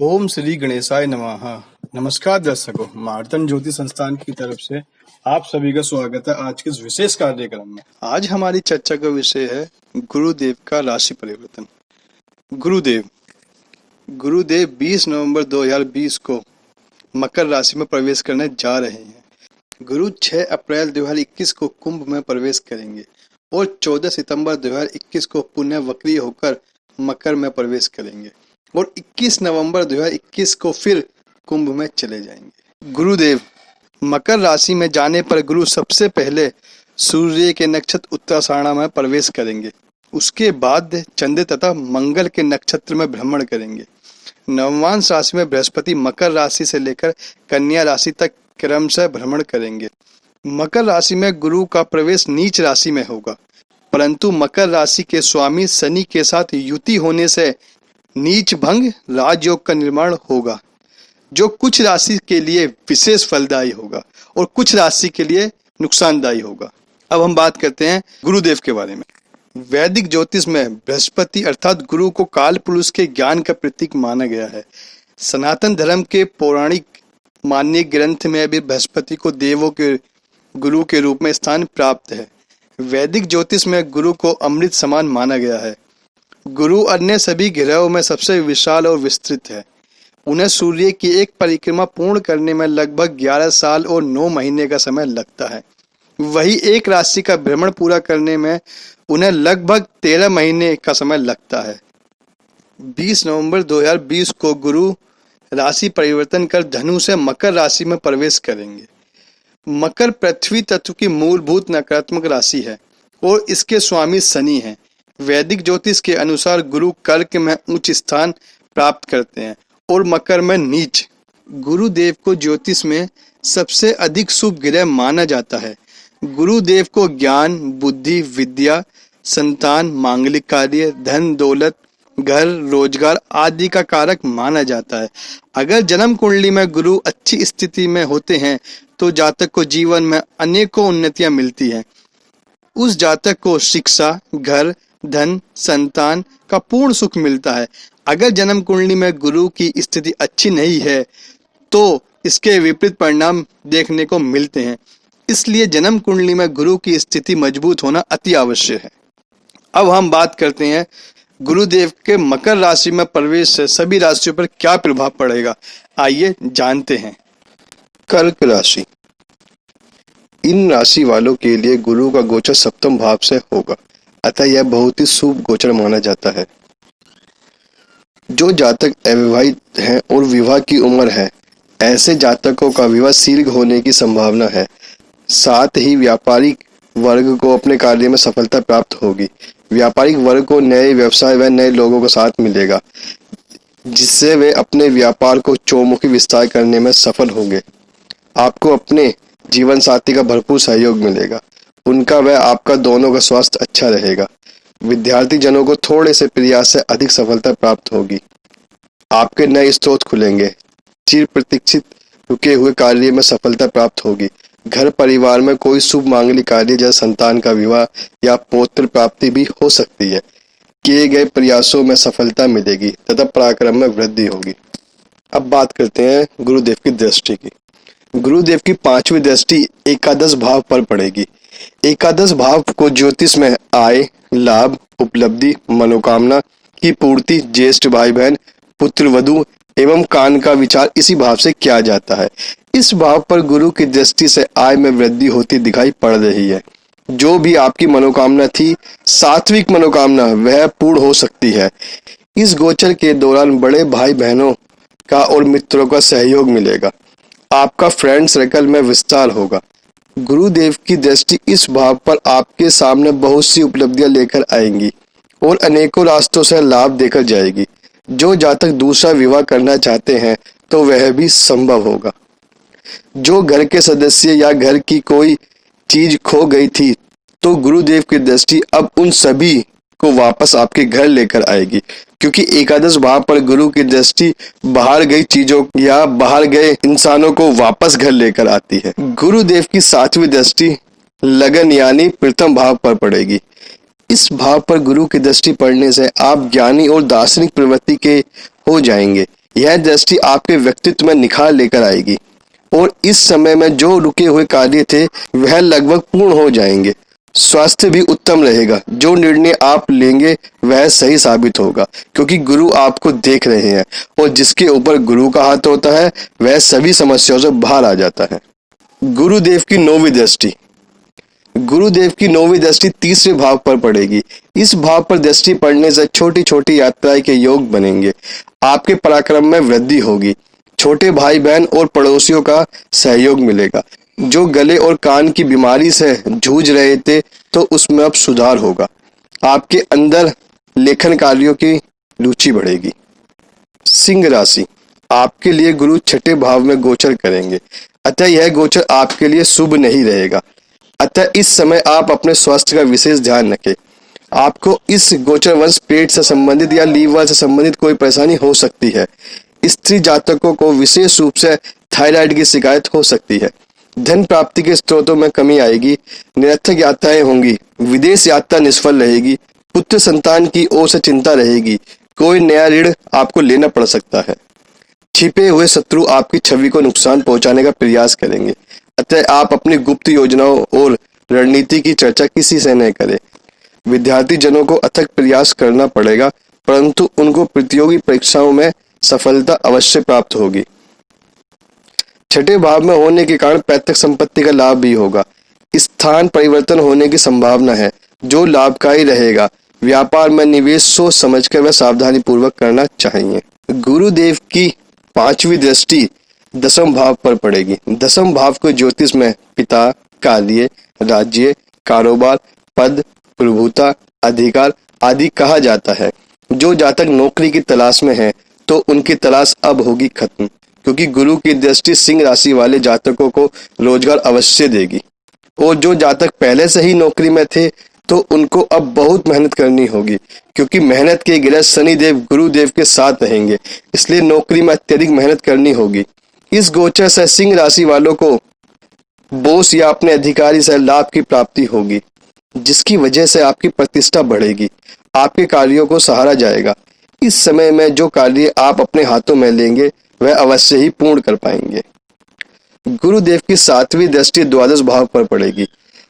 ओम श्री गणेशाय नमः। नमस्कार दर्शकों, मार्तन ज्योति संस्थान की तरफ से आप सभी का स्वागत है आज के इस विशेष कार्यक्रम में। आज हमारी चर्चा का विषय है गुरुदेव का राशि परिवर्तन। गुरुदेव 20 नवंबर 2020 को मकर राशि में प्रवेश करने जा रहे हैं। गुरु 6 अप्रैल 2021 को कुंभ में प्रवेश करेंगे और 14 सितंबर 2021 को पुनः वक्री होकर मकर में प्रवेश करेंगे और 21 नवंबर 2021 को फिर कुंभ में चले जाएंगे। गुरुदेव मकर राशि में जाने पर गुरु सबसे पहले सूर्य के नक्षत्र उत्तराषाढ़ा में प्रवेश करेंगे। उसके बाद चंद्र तथा मंगल के नक्षत्र में भ्रमण करेंगे। नवमांश राशि में बृहस्पति मकर राशि से लेकर कन्या राशि तक क्रमशः भ्रमण करेंगे। मकर राशि में गुरु का प्रवेश नीच राशि में होगा, परंतु मकर राशि के स्वामी शनि के साथ युति होने से नीच भंग राजयोग का निर्माण होगा, जो कुछ राशि के लिए विशेष फलदायी होगा और कुछ राशि के लिए नुकसानदायी होगा। अब हम बात करते हैं गुरुदेव के बारे में। वैदिक ज्योतिष में बृहस्पति अर्थात गुरु को काल पुरुष के ज्ञान का प्रतीक माना गया है। सनातन धर्म के पौराणिक मान्य ग्रंथ में भी बृहस्पति को देवों के गुरु के रूप में स्थान प्राप्त है। वैदिक ज्योतिष में गुरु को अमृत समान माना गया है। गुरु अन्य सभी ग्रहों में सबसे विशाल और विस्तृत है। उन्हें सूर्य की एक परिक्रमा पूर्ण करने में लगभग 11 साल और 9 महीने का समय लगता है। वही एक राशि का भ्रमण पूरा करने में उन्हें लगभग 13 महीने का समय लगता है। 20 नवंबर 2020 को गुरु राशि परिवर्तन कर धनु से मकर राशि में प्रवेश करेंगे। मकर पृथ्वी तत्व की मूलभूत नकारात्मक राशि है और इसके स्वामी शनि हैं। वैदिक ज्योतिष के अनुसार गुरु कर्क में उच्च स्थान प्राप्त करते हैं और मकर में नीच। गुरुदेव को ज्योतिष में सबसे अधिक शुभ ग्रह माना जाता है। गुरुदेव को ज्ञान, बुद्धि, विद्या, संतान, मांगलिक कार्य, धन दौलत, घर, रोजगार आदि का कारक माना जाता है। अगर जन्म कुंडली में गुरु अच्छी स्थिति में होते हैं तो जातक को जीवन में अनेकों उन्नतियां मिलती हैं। उस जातक को शिक्षा, घर, धन, संतान का पूर्ण सुख मिलता है। अगर जन्म कुंडली में गुरु की स्थिति अच्छी नहीं है तो इसके विपरीत परिणाम देखने को मिलते हैं। इसलिए जन्म कुंडली में गुरु की स्थिति मजबूत होना अति आवश्यक है। अब हम बात करते हैं गुरुदेव के मकर राशि में प्रवेश से सभी राशियों पर क्या प्रभाव पड़ेगा। आइए जानते हैं। कर्क राशि। इन राशि वालों के लिए गुरु का गोचर सप्तम भाव से होगा, अतः यह बहुत ही शुभ गोचर माना जाता है। जो जातक अविवाहित हैं और विवाह की उम्र है, ऐसे जातकों का विवाह शीघ्र होने की संभावना है। साथ ही व्यापारिक वर्ग को अपने कार्य में सफलता प्राप्त होगी। व्यापारिक वर्ग को नए व्यवसाय व नए लोगों का साथ मिलेगा, जिससे वे अपने व्यापार को चौमुखी विस्तार करने में सफल होंगे। आपको अपने जीवन साथी का भरपूर सहयोग मिलेगा। उनका व आपका दोनों का स्वास्थ्य अच्छा रहेगा। विद्यार्थी जनों को थोड़े से प्रयास से अधिक सफलता प्राप्त होगी। आपके नए स्रोत खुलेंगे। चिर प्रतीक्षित रुके हुए कार्य में सफलता प्राप्त होगी। घर परिवार में कोई शुभ मांगलिक कार्य जैसे संतान का विवाह या पौत्र प्राप्ति भी हो सकती है। किए गए प्रयासों में सफलता मिलेगी तथा पराक्रम में वृद्धि होगी। अब बात करते हैं गुरुदेव की दृष्टि की। गुरुदेव की 5वीं दृष्टि एकादश भाव पर पड़ेगी। एकादश भाव को ज्योतिष में आय, लाभ, उपलब्धि, मनोकामना की पूर्ति, ज्येष्ठ भाई बहन, पुत्र वधु एवं कान का विचार इसी भाव से किया जाता है। इस भाव पर गुरु की दृष्टि से आय में वृद्धि होती दिखाई पड़ रही है। जो भी आपकी मनोकामना थी, सात्विक मनोकामना, वह पूर्ण हो सकती है। इस गोचर के दौरान बड़े भाई बहनों का और मित्रों का सहयोग मिलेगा। आपका फ्रेंड सर्कल में विस्तार होगा। गुरुदेव की दृष्टि इस भाव पर आपके सामने बहुत सी उपलब्धियां लेकर आएंगी और अनेकों रास्तों से लाभ देकर जाएगी। जो जातक दूसरा विवाह करना चाहते हैं तो वह भी संभव होगा। जो घर के सदस्य या घर की कोई चीज खो गई थी तो गुरुदेव की दृष्टि अब उन सभी को वापस आपके घर लेकर आएगी, क्योंकि एकादश भाव पर गुरु की दृष्टि बाहर गई चीजों या बाहर गए इंसानों को वापस घर लेकर आती है। गुरुदेव की 7वीं दृष्टि लगन यानी प्रथम भाव पर पड़ेगी। इस भाव पर गुरु की दृष्टि पड़ने से आप ज्ञानी और दार्शनिक प्रवृत्ति के हो जाएंगे। यह दृष्टि आपके व्यक्तित्व में निखार लेकर आएगी और इस समय में जो रुके हुए कार्य थे वह लगभग पूर्ण हो जाएंगे। स्वास्थ्य भी उत्तम रहेगा। जो निर्णय आप लेंगे वह सही साबित होगा क्योंकि गुरु आपको देख रहे हैं और जिसके ऊपर गुरु का हाथ होता है वह सभी समस्याओं से बाहर आ जाता है। गुरुदेव की 9वीं दृष्टि। गुरुदेव की 9वीं दृष्टि तीसरे भाव पर पड़ेगी। इस भाव पर दृष्टि पड़ने से छोटी छोटी यात्राएं के योग बनेंगे। आपके पराक्रम में वृद्धि होगी। छोटे भाई बहन और पड़ोसियों का सहयोग मिलेगा। जो गले और कान की बीमारी से जूझ रहे थे तो उसमें अब सुधार होगा। आपके अंदर लेखन कार्यों की रुचि बढ़ेगी। सिंह राशि। आपके लिए गुरु छठे भाव में गोचर करेंगे, अतः यह गोचर आपके लिए शुभ नहीं रहेगा। अतः इस समय आप अपने स्वास्थ्य का विशेष ध्यान रखें। आपको इस गोचरवंश पेट से संबंधित या लीवर से संबंधित कोई परेशानी हो सकती है। स्त्री जातकों को विशेष रूप से थायराइड की शिकायत हो सकती है। धन प्राप्ति के स्रोतों में कमी आएगी। निरर्थक यात्राएं होंगी। विदेश यात्रा निष्फल रहेगी। पुत्र संतान की ओर से चिंता रहेगी। कोई नया ऋण आपको लेना पड़ सकता है। छिपे हुए शत्रु आपकी छवि को नुकसान पहुंचाने का प्रयास करेंगे, अतः आप अपनी गुप्त योजनाओं और रणनीति की चर्चा किसी से न करें। विद्यार्थी जनों को अथक प्रयास करना पड़ेगा, परंतु उनको प्रतियोगी परीक्षाओं में सफलता अवश्य प्राप्त होगी। छठे भाव में होने के कारण पैतृक संपत्ति का लाभ भी होगा। स्थान परिवर्तन होने की संभावना है जो लाभकारी रहेगा। व्यापार में निवेश सोच समझकर व सावधानी पूर्वक करना चाहिए। गुरुदेव की 5वीं दृष्टि 10वें भाव पर पड़ेगी। 10वें भाव को ज्योतिष में पिता, कार्य, राज्य, कारोबार, पद, प्रभुता, अधिकार आदि कहा जाता है। जो जातक नौकरी की तलाश में है तो उनकी तलाश अब होगी खत्म, क्योंकि गुरु की दृष्टि सिंह राशि वाले जातकों को रोजगार अवश्य देगी। और जो जातक पहले से ही नौकरी में थे तो उनको अब बहुत मेहनत करनी होगी, क्योंकि मेहनत के ग्रह शनिदेव गुरुदेव के साथ रहेंगे, इसलिए नौकरी में अत्यधिक मेहनत करनी होगी। इस गोचर से सिंह राशि वालों को बॉस या अपने अधिकारी से लाभ की प्राप्ति होगी, जिसकी वजह से आपकी प्रतिष्ठा बढ़ेगी। आपके कार्यों को सहारा जाएगा। इस समय में जो कार्य आप अपने हाथों में लेंगे वह अवश्य ही पूर्ण कर पाएंगे। गुरुदेव की 7वीं दृष्टि 12वें भाव पर पड़ेगी,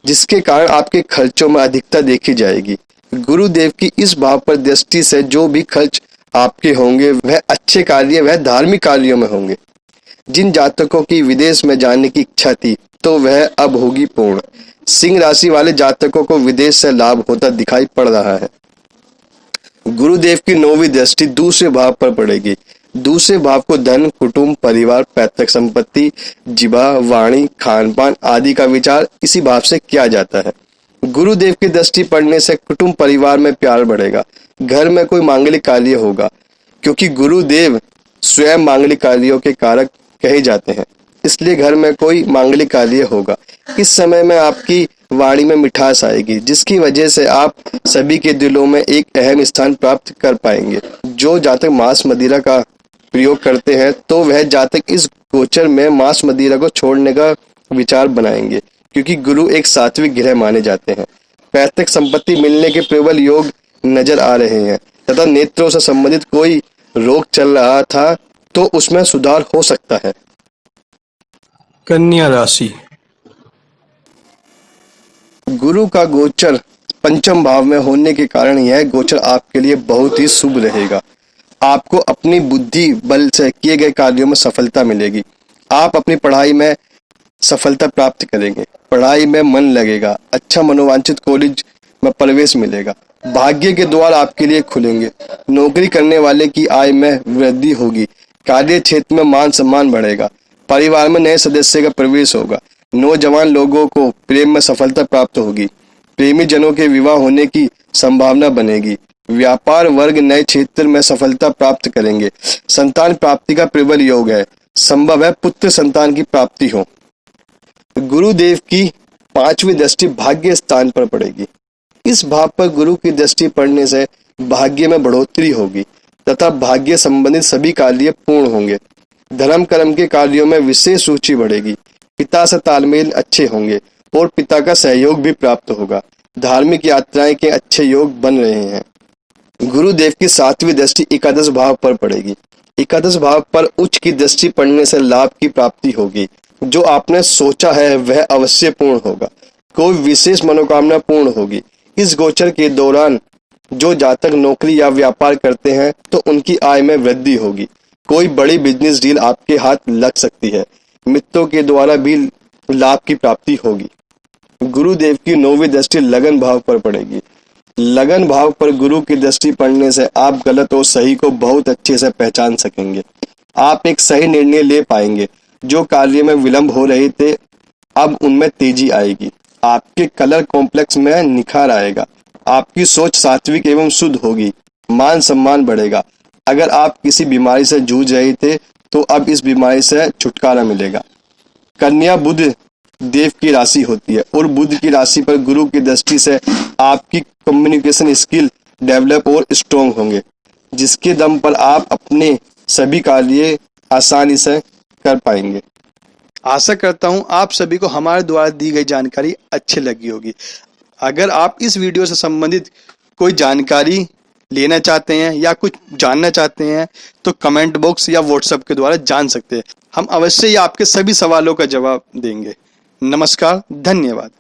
जिसके कारण आपके खर्चों में अधिकता देखी जाएगी। गुरुदेव की इस भाव पर दृष्टि से जो भी खर्च आपके होंगे वह अच्छे कार्य वह धार्मिक कार्यों में होंगे। जिन जातकों की विदेश में जाने की इच्छा थी तो वह अब होगी पूर्ण। सिंह राशि वाले जातकों को विदेश से लाभ होता दिखाई पड़ रहा है। गुरुदेव की 9वीं दृष्टि दूसरे भाव पर पड़ेगी। दूसरे भाव को धन, कुटुंब, परिवार, पैतृक संपत्ति, जीवा, वाणी, खान पान आदि का विचार इसी भाव से किया जाता है। गुरुदेव की दृष्टि पड़ने से कुटुंब परिवार में प्यार बढ़ेगा। घर में कोई मांगलिक कार्य होगा, क्योंकि गुरुदेव स्वयं मांगलिक कार्यों के कारक कहे जाते हैं, इसलिए घर में कोई मांगलिक कार्य होगा। इस समय में आपकी वाणी में मिठास आएगी, जिसकी वजह से आप सभी के दिलों में एक अहम स्थान प्राप्त कर पाएंगे। जो जातक मांस मदिरा का प्रयोग करते हैं तो वह जातक इस गोचर में मांस मदिरा को छोड़ने का विचार बनाएंगे, क्योंकि गुरु एक सात्विक ग्रह माने जाते हैं। पैतृक संपत्ति मिलने के प्रबल योग नजर आ रहे हैं तथा नेत्रों से संबंधित कोई रोग चल रहा था तो उसमें सुधार हो सकता है। कन्या राशि। गुरु का गोचर 5वें भाव में होने के कारण यह गोचर आपके लिए बहुत ही शुभ रहेगा। आपको अपनी बुद्धि बल से किए गए कार्यों में सफलता मिलेगी। आप अपनी पढ़ाई में सफलता प्राप्त करेंगे। पढ़ाई में मन लगेगा। अच्छा मनोवांछित कॉलेज में प्रवेश मिलेगा। भाग्य के द्वार आपके लिए खुलेंगे। नौकरी करने वाले की आय में वृद्धि होगी। कार्य क्षेत्र में मान सम्मान बढ़ेगा। परिवार में नए सदस्य का प्रवेश होगा। नौजवान लोगों को प्रेम में सफलता प्राप्त होगी। प्रेमी जनों के विवाह होने की संभावना बनेगी। व्यापार वर्ग नए क्षेत्र में सफलता प्राप्त करेंगे। संतान प्राप्ति का प्रबल योग है। संभव है पुत्र संतान की प्राप्ति हो। गुरुदेव की 5वीं दृष्टि भाग्य स्थान पर पड़ेगी। इस भाव पर गुरु की दृष्टि पड़ने से भाग्य में बढ़ोतरी होगी तथा भाग्य संबंधित सभी कार्य पूर्ण होंगे। धर्म कर्म के कार्यों में विशेष रुचि बढ़ेगी। पिता से तालमेल अच्छे होंगे और पिता का सहयोग भी प्राप्त होगा। धार्मिक यात्राएं के अच्छे योग बन रहे हैं। गुरुदेव की 7वीं दृष्टि 11वें भाव पर पड़ेगी। एकादश भाव पर उच्च की दृष्टि पड़ने से लाभ की प्राप्ति होगी। जो आपने सोचा है वह अवश्य पूर्ण होगा। कोई विशेष मनोकामना पूर्ण होगी। इस गोचर के दौरान जो जातक नौकरी या व्यापार करते हैं तो उनकी आय में वृद्धि होगी। कोई बड़ी बिजनेस डील आपके हाथ लग सकती है। मित्रों के द्वारा भी लाभ की प्राप्ति होगी। गुरुदेव की 9वीं दृष्टि लगन भाव पर पड़ेगी। लगन भाव पर गुरु की दृष्टि पड़ने से आप गलत और सही को बहुत अच्छे से पहचान सकेंगे। आप एक सही निर्णय ले पाएंगे। जो कार्य में विलंब हो रहे थे अब उनमें तेजी आएगी। आपके कलर कॉम्प्लेक्स में निखार आएगा। आपकी सोच सात्विक एवं शुद्ध होगी। मान सम्मान बढ़ेगा। अगर आप किसी बीमारी से जूझ रहे थे तो अब इस बीमारी से छुटकारा मिलेगा। कन्या बुध देव की राशि होती है और बुध की राशि पर गुरु की दृष्टि से आपकी कम्युनिकेशन स्किल डेवलप और स्ट्रॉन्ग होंगे, जिसके दम पर आप अपने सभी कार्य आसानी से कर पाएंगे। आशा करता हूं आप सभी को हमारे द्वारा दी गई जानकारी अच्छी लगी होगी। अगर आप इस वीडियो से संबंधित कोई जानकारी लेना चाहते हैं या कुछ जानना चाहते हैं तो कमेंट बॉक्स या व्हाट्सएप के द्वारा जान सकते हैं। हम अवश्य ही आपके सभी सवालों का जवाब देंगे। नमस्कार, धन्यवाद।